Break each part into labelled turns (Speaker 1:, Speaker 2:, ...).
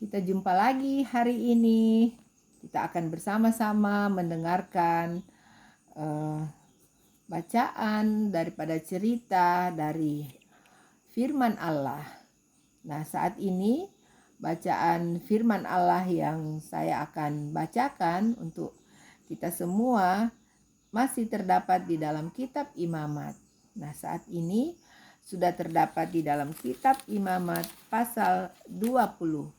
Speaker 1: Kita jumpa lagi hari ini. Kita akan bersama-sama mendengarkan bacaan daripada cerita dari firman Allah. Nah, saat ini bacaan firman Allah yang saya akan bacakan untuk kita semua masih terdapat di dalam kitab Imamat. Nah, saat ini sudah terdapat di dalam kitab Imamat pasal 23.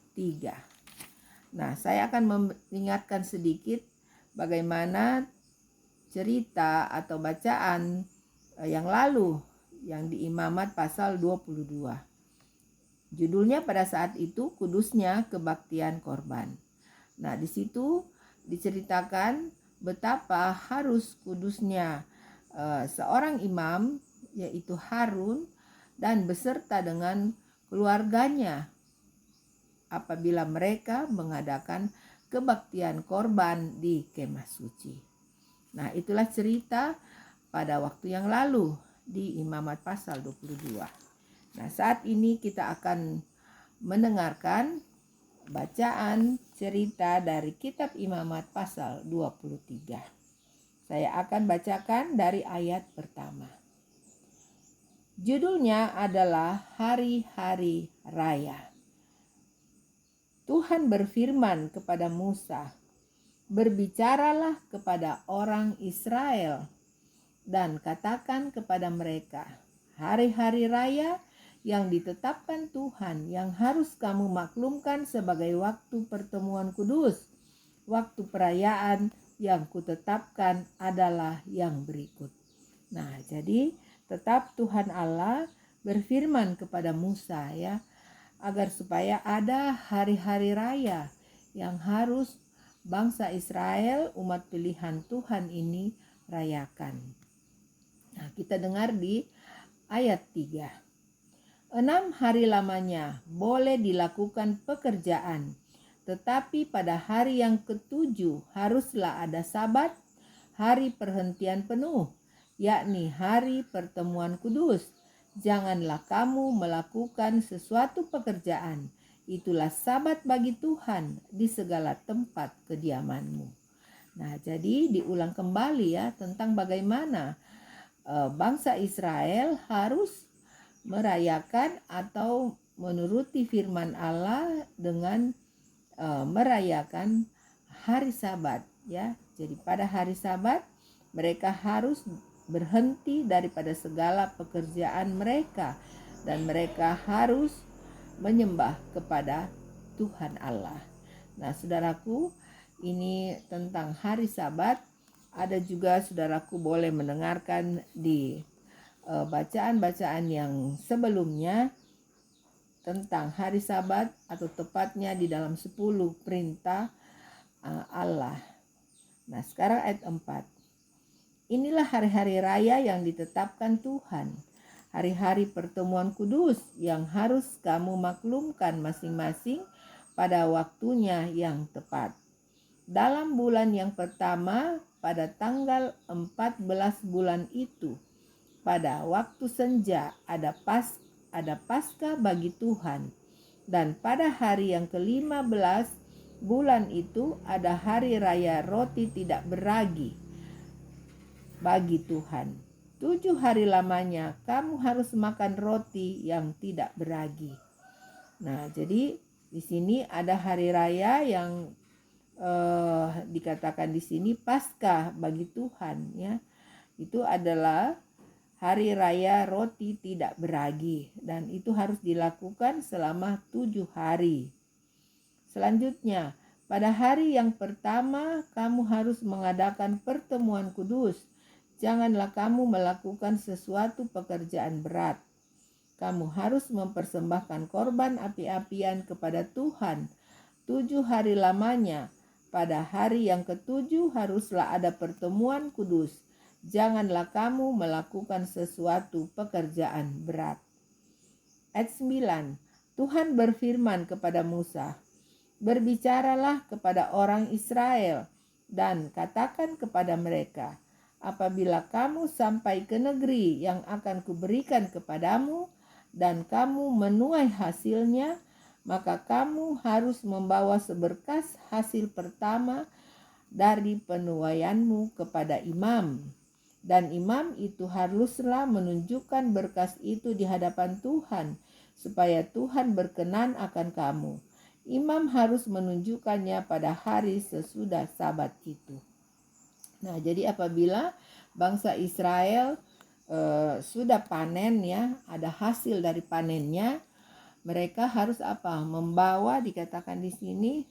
Speaker 1: Nah, saya akan mengingatkan sedikit bagaimana cerita atau bacaan yang lalu yang di Imamat pasal 22. Judulnya pada saat itu kudusnya kebaktian korban. Nah, di situ diceritakan betapa harus kudusnya seorang imam, yaitu Harun, dan beserta dengan keluarganya apabila mereka mengadakan kebaktian korban di kemah suci. Nah, itulah cerita pada waktu yang lalu di Imamat pasal 22. Nah, saat ini kita akan mendengarkan bacaan cerita dari kitab Imamat pasal 23. Saya akan bacakan dari ayat pertama. Judulnya adalah Hari-hari Raya. Tuhan berfirman kepada Musa, "Berbicaralah kepada orang Israel dan katakan kepada mereka, hari-hari raya yang ditetapkan Tuhan yang harus kamu maklumkan sebagai waktu pertemuan kudus. Waktu perayaan yang kutetapkan adalah yang berikut." Nah, jadi tetap Tuhan Allah berfirman kepada Musa agar supaya ada hari-hari raya yang harus bangsa Israel, umat pilihan Tuhan ini rayakan. Nah, kita dengar di ayat 3. 6 hari lamanya boleh dilakukan pekerjaan, tetapi pada hari yang ketujuh haruslah ada Sabat, hari perhentian penuh, yakni hari pertemuan kudus. Janganlah kamu melakukan sesuatu pekerjaan. Itulah Sabat bagi Tuhan di segala tempat kediamanmu. Nah, jadi diulang kembali tentang bagaimana bangsa Israel harus merayakan atau menuruti firman Allah dengan merayakan hari Sabat Jadi pada hari Sabat mereka harus berhenti daripada segala pekerjaan mereka dan mereka harus menyembah kepada Tuhan Allah. Nah, saudaraku, ini tentang hari Sabat. Ada juga saudaraku boleh mendengarkan di bacaan-bacaan yang sebelumnya tentang hari Sabat, atau tepatnya di dalam 10 perintah Allah. Nah, sekarang ayat 4. Inilah hari-hari raya yang ditetapkan Tuhan, hari-hari pertemuan kudus yang harus kamu maklumkan masing-masing pada waktunya yang tepat. Dalam bulan yang pertama, pada tanggal 14 bulan itu, pada waktu senja ada Paskah bagi Tuhan. Dan pada hari yang ke-15 bulan itu ada hari raya roti tidak beragi bagi Tuhan. 7 hari lamanya kamu harus makan roti yang tidak beragi. Nah, jadi di sini ada hari raya yang dikatakan di sini Paskah bagi Tuhan Itu adalah hari raya roti tidak beragi, dan itu harus dilakukan selama 7 hari. Selanjutnya, pada hari yang pertama kamu harus mengadakan pertemuan kudus. Janganlah kamu melakukan sesuatu pekerjaan berat. Kamu harus mempersembahkan korban api-apian kepada Tuhan 7 hari lamanya. Pada hari yang ketujuh haruslah ada pertemuan kudus. Janganlah kamu melakukan sesuatu pekerjaan berat. Ayat 9. Tuhan berfirman kepada Musa, "Berbicaralah kepada orang Israel dan katakan kepada mereka, apabila kamu sampai ke negeri yang akan kuberikan kepadamu dan kamu menuai hasilnya, maka kamu harus membawa seberkas hasil pertama dari penuaianmu kepada imam. Dan imam itu haruslah menunjukkan berkas itu di hadapan Tuhan, supaya Tuhan berkenan akan kamu. Imam harus menunjukkannya pada hari sesudah Sabat itu. Nah, jadi apabila bangsa Israel sudah panen, ya, ada hasil dari panennya, mereka harus apa? Membawa, dikatakan di sini,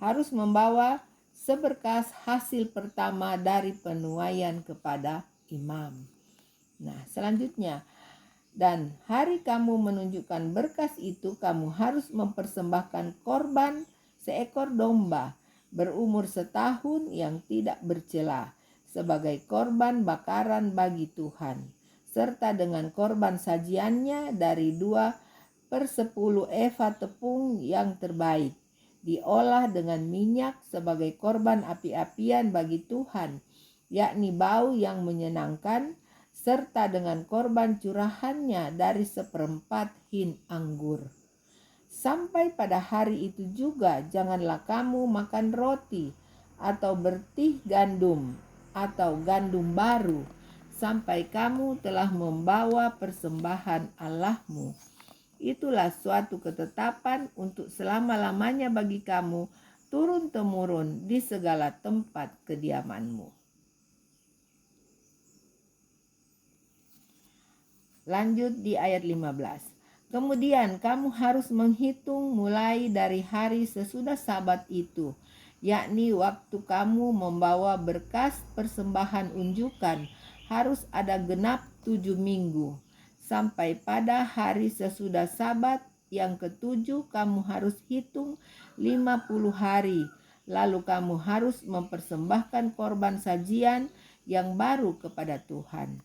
Speaker 1: harus membawa seberkas hasil pertama dari penuaian kepada imam. Nah, selanjutnya, dan hari kamu menunjukkan berkas itu, kamu harus mempersembahkan korban seekor domba berumur setahun yang tidak bercela sebagai korban bakaran bagi Tuhan, serta dengan korban sajiannya dari 2/10 eva tepung yang terbaik, diolah dengan minyak sebagai korban api-apian bagi Tuhan, yakni bau yang menyenangkan, serta dengan korban curahannya dari 1/4 hin anggur. Sampai pada hari itu juga janganlah kamu makan roti atau bertih gandum atau gandum baru sampai kamu telah membawa persembahan Allahmu. Itulah suatu ketetapan untuk selama-lamanya bagi kamu, turun-temurun di segala tempat kediamanmu. Lanjut di ayat 15. Kemudian kamu harus menghitung mulai dari hari sesudah Sabat itu, yakni waktu kamu membawa berkas persembahan unjukan, harus ada genap 7 minggu. Sampai pada hari sesudah Sabat yang ke-7 kamu harus hitung 50 hari. Lalu kamu harus mempersembahkan korban sajian yang baru kepada Tuhan.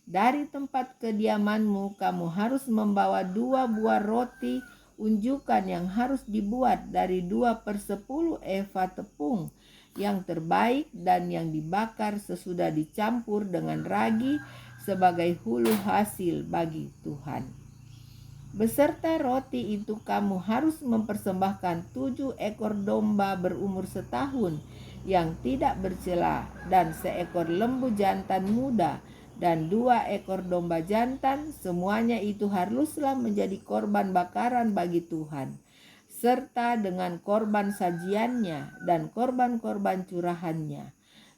Speaker 1: Dari tempat kediamanmu kamu harus membawa 2 buah roti unjukan yang harus dibuat dari 2/10 eva tepung yang terbaik dan yang dibakar sesudah dicampur dengan ragi sebagai hulu hasil bagi Tuhan. Beserta roti itu kamu harus mempersembahkan 7 ekor domba berumur setahun yang tidak bercela dan seekor lembu jantan muda dan 2 ekor domba jantan, semuanya itu haruslah menjadi korban bakaran bagi Tuhan, serta dengan korban sajiannya dan korban-korban curahannya,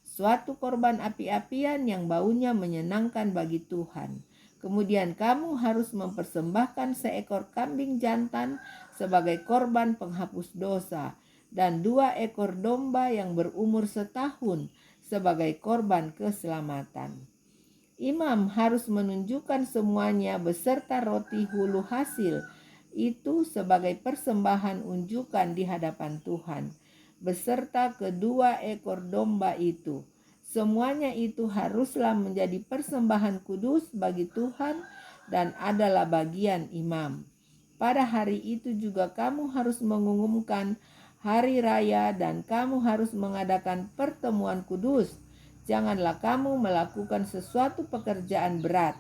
Speaker 1: suatu korban api-apian yang baunya menyenangkan bagi Tuhan. Kemudian kamu harus mempersembahkan seekor kambing jantan sebagai korban penghapus dosa, dan 2 ekor domba yang berumur setahun sebagai korban keselamatan. Imam harus menunjukkan semuanya beserta roti hulu hasil itu sebagai persembahan unjukan di hadapan Tuhan, beserta kedua ekor domba itu. Semuanya itu haruslah menjadi persembahan kudus bagi Tuhan dan adalah bagian imam. Pada hari itu juga kamu harus mengumumkan hari raya dan kamu harus mengadakan pertemuan kudus. Janganlah kamu melakukan sesuatu pekerjaan berat.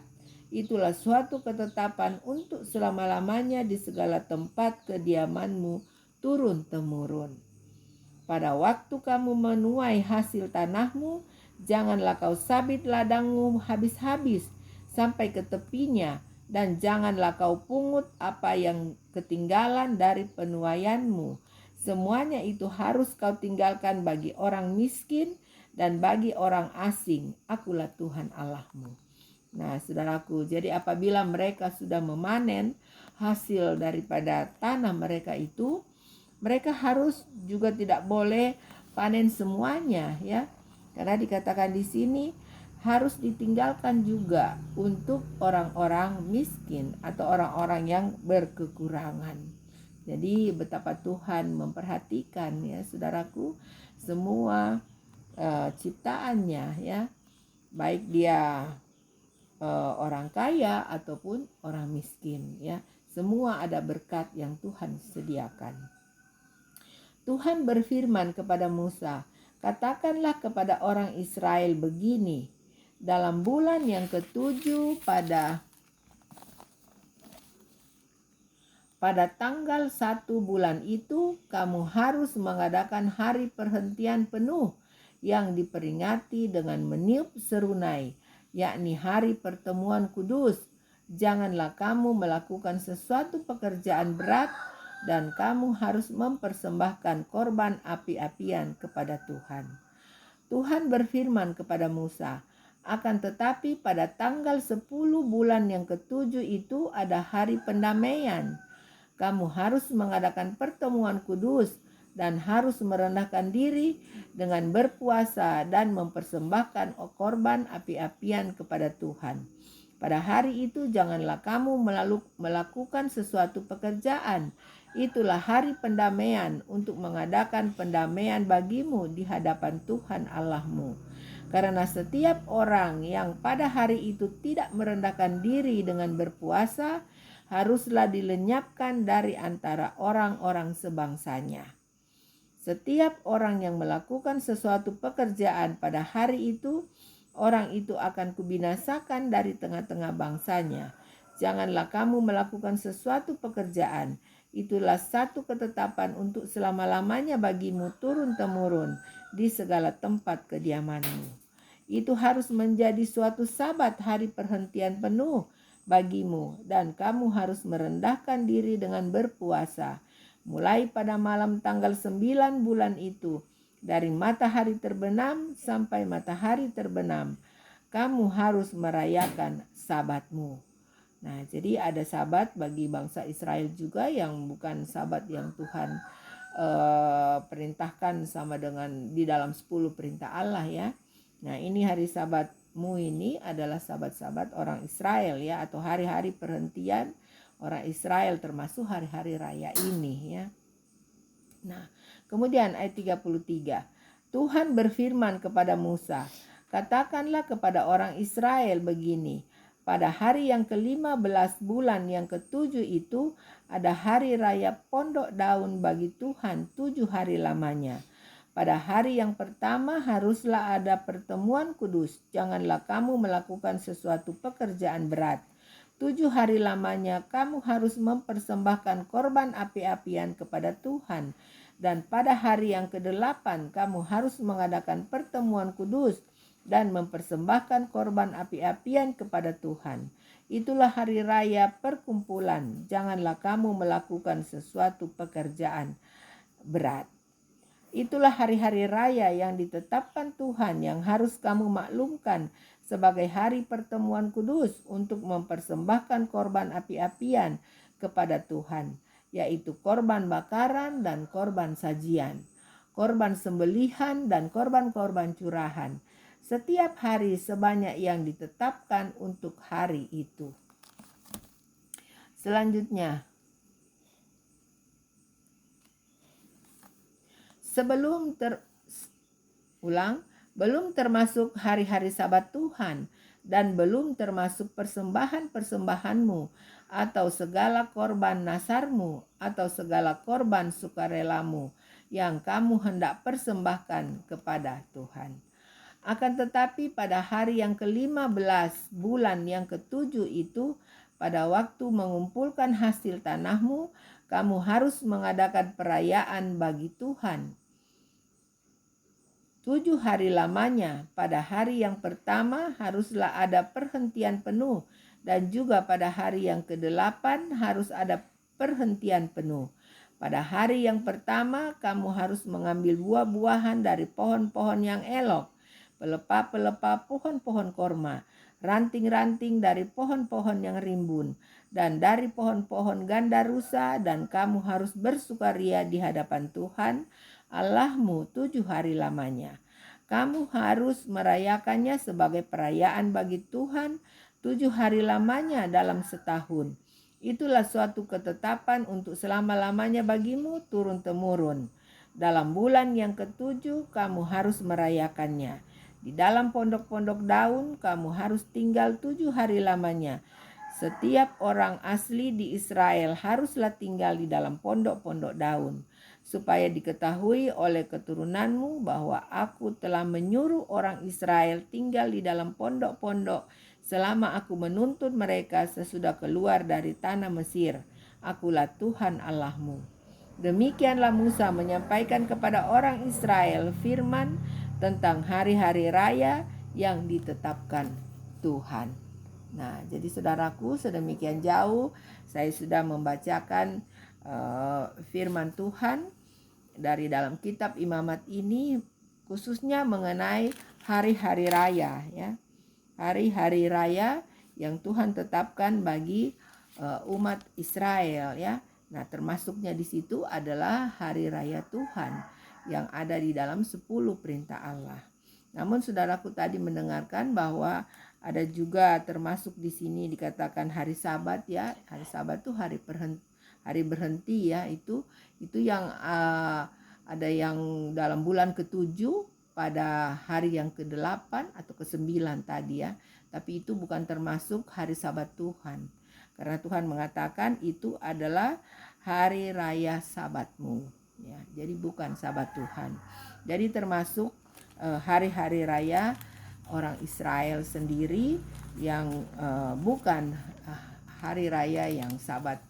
Speaker 1: Itulah suatu ketetapan untuk selama-lamanya di segala tempat kediamanmu turun-temurun. Pada waktu kamu menuai hasil tanahmu, janganlah kau sabit ladangmu habis-habis sampai ke tepinya, dan janganlah kau pungut apa yang ketinggalan dari penuaianmu. Semuanya itu harus kau tinggalkan bagi orang miskin dan bagi orang asing. Akulah Tuhan Allahmu. Nah, saudaraku, jadi apabila mereka sudah memanen hasil daripada tanah mereka itu, mereka harus juga tidak boleh panen semuanya, ya. Karena dikatakan di sini harus ditinggalkan juga untuk orang-orang miskin atau orang-orang yang berkekurangan. Jadi betapa Tuhan memperhatikan, ya saudaraku, semua ciptaannya, ya, baik dia orang kaya ataupun orang miskin, ya, semua ada berkat yang Tuhan sediakan. Tuhan berfirman kepada Musa, katakanlah kepada orang Israel begini, dalam bulan yang ke-7 pada Pada tanggal 1 bulan itu, kamu harus mengadakan hari perhentian penuh yang diperingati dengan meniup serunai, yakni hari pertemuan kudus. Janganlah kamu melakukan sesuatu pekerjaan berat, dan kamu harus mempersembahkan korban api-apian kepada Tuhan. Tuhan berfirman kepada Musa, akan tetapi pada tanggal 10 bulan yang ketujuh itu ada hari pendamaian. Kamu harus mengadakan pertemuan kudus dan harus merendahkan diri dengan berpuasa dan mempersembahkan korban api-apian kepada Tuhan. Pada hari itu janganlah kamu melakukan sesuatu pekerjaan. Itulah hari pendamaian untuk mengadakan pendamaian bagimu di hadapan Tuhan Allahmu. Karena setiap orang yang pada hari itu tidak merendahkan diri dengan berpuasa, haruslah dilenyapkan dari antara orang-orang sebangsanya. Setiap orang yang melakukan sesuatu pekerjaan pada hari itu, orang itu akan kubinasakan dari tengah-tengah bangsanya. Janganlah kamu melakukan sesuatu pekerjaan. Itulah satu ketetapan untuk selama-lamanya bagimu turun-temurun di segala tempat kediamanmu. Itu harus menjadi suatu sabat hari perhentian penuh bagimu, dan kamu harus merendahkan diri dengan berpuasa. Mulai pada malam tanggal 9 bulan itu, dari matahari terbenam sampai matahari terbenam, kamu harus merayakan sabatmu. Nah, jadi ada sabat bagi bangsa Israel juga yang bukan sabat yang Tuhan perintahkan sama dengan di dalam 10 perintah Allah ya. Nah, ini hari sabatmu ini adalah sabat-sabat orang Israel ya, atau hari-hari perhentian orang Israel termasuk hari-hari raya ini ya. Nah, kemudian ayat 33. Tuhan berfirman kepada Musa, katakanlah kepada orang Israel begini, pada hari yang ke-15 bulan yang ke-7 itu ada hari raya pondok daun bagi Tuhan 7 hari lamanya. Pada hari yang pertama haruslah ada pertemuan kudus. Janganlah kamu melakukan sesuatu pekerjaan berat. 7 hari lamanya kamu harus mempersembahkan korban api-apian kepada Tuhan. Dan pada hari yang ke-8 kamu harus mengadakan pertemuan kudus dan mempersembahkan korban api-apian kepada Tuhan. Itulah hari raya perkumpulan. Janganlah kamu melakukan sesuatu pekerjaan berat. Itulah hari-hari raya yang ditetapkan Tuhan yang harus kamu maklumkan sebagai hari pertemuan kudus untuk mempersembahkan korban api-apian kepada Tuhan, yaitu korban bakaran dan korban sajian, korban sembelihan dan korban-korban curahan, setiap hari sebanyak yang ditetapkan untuk hari itu. Selanjutnya, belum termasuk hari-hari Sabat Tuhan, dan belum termasuk persembahan-persembahanmu atau segala korban nasarmu atau segala korban sukarelamu yang kamu hendak persembahkan kepada Tuhan. Akan tetapi pada hari yang ke-15 bulan yang ke-7 itu, pada waktu mengumpulkan hasil tanahmu, kamu harus mengadakan perayaan bagi Tuhan 7 hari lamanya. Pada hari yang pertama haruslah ada perhentian penuh, dan juga pada hari yang ke-8 harus ada perhentian penuh. Pada hari yang pertama kamu harus mengambil buah-buahan dari pohon-pohon yang elok, pelepah-pelepah pohon-pohon korma, ranting-ranting dari pohon-pohon yang rimbun, dan dari pohon-pohon gandarusa, dan kamu harus bersukaria di hadapan Tuhan Allahmu 7 hari lamanya. Kamu harus merayakannya sebagai perayaan bagi Tuhan 7 hari lamanya dalam setahun. Itulah suatu ketetapan untuk selama-lamanya bagimu turun-temurun. Dalam bulan yang ke-7 kamu harus merayakannya. Di dalam pondok-pondok daun kamu harus tinggal 7 hari lamanya. Setiap orang asli di Israel haruslah tinggal di dalam pondok-pondok daun, supaya diketahui oleh keturunanmu bahwa aku telah menyuruh orang Israel tinggal di dalam pondok-pondok selama aku menuntun mereka sesudah keluar dari tanah Mesir. akulah Tuhan Allahmu. Demikianlah Musa menyampaikan kepada orang Israel firman tentang hari-hari raya yang ditetapkan Tuhan. Nah, jadi saudaraku, sedemikian jauh saya sudah membacakan firman Tuhan dari dalam kitab Imamat ini, khususnya mengenai hari-hari raya, ya. Hari-hari raya yang Tuhan tetapkan bagi umat Israel, ya. Nah, termasuknya di situ adalah hari raya Tuhan yang ada di dalam 10 perintah Allah. Namun saudaraku tadi mendengarkan bahwa ada juga termasuk di sini dikatakan hari Sabat, ya. Hari Sabat itu hari berhenti, ya. Itu yang ada yang dalam bulan ke-7 pada hari yang ke-8 atau ke-9 tadi, ya. Tapi itu bukan termasuk hari Sabat Tuhan. Karena Tuhan mengatakan itu adalah hari raya Sabatmu, ya. Jadi bukan Sabat Tuhan. Jadi termasuk hari-hari raya orang Israel sendiri yang bukan hari raya yang Sabat,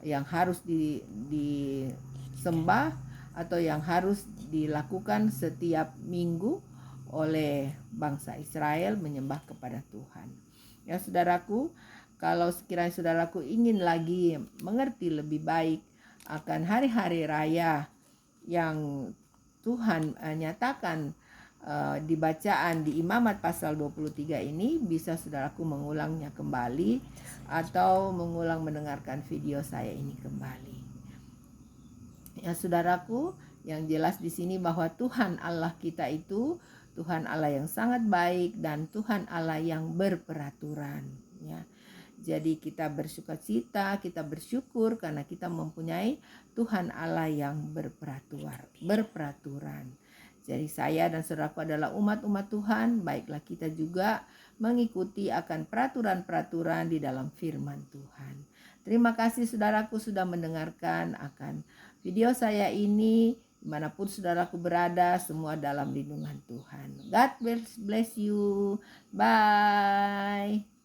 Speaker 1: yang harus disembah atau yang harus dilakukan setiap minggu oleh bangsa Israel menyembah kepada Tuhan. Ya saudaraku, kalau sekiranya saudaraku ingin lagi mengerti lebih baik akan hari-hari raya yang Tuhan nyatakan di bacaan di Imamat pasal 23 ini, bisa saudaraku mengulangnya kembali atau mengulang mendengarkan video saya ini kembali. Ya saudaraku, yang jelas di sini bahwa Tuhan Allah kita itu Tuhan Allah yang sangat baik dan Tuhan Allah yang berperaturan, ya. Jadi kita bersukacita, kita bersyukur karena kita mempunyai Tuhan Allah yang berperaturan. Jadi saya dan saudaraku adalah umat-umat Tuhan, baiklah kita juga mengikuti akan peraturan-peraturan di dalam firman Tuhan. Terima kasih saudaraku sudah mendengarkan akan video saya ini. Dimanapun saudaraku berada, semua dalam lindungan Tuhan. God bless you. Bye.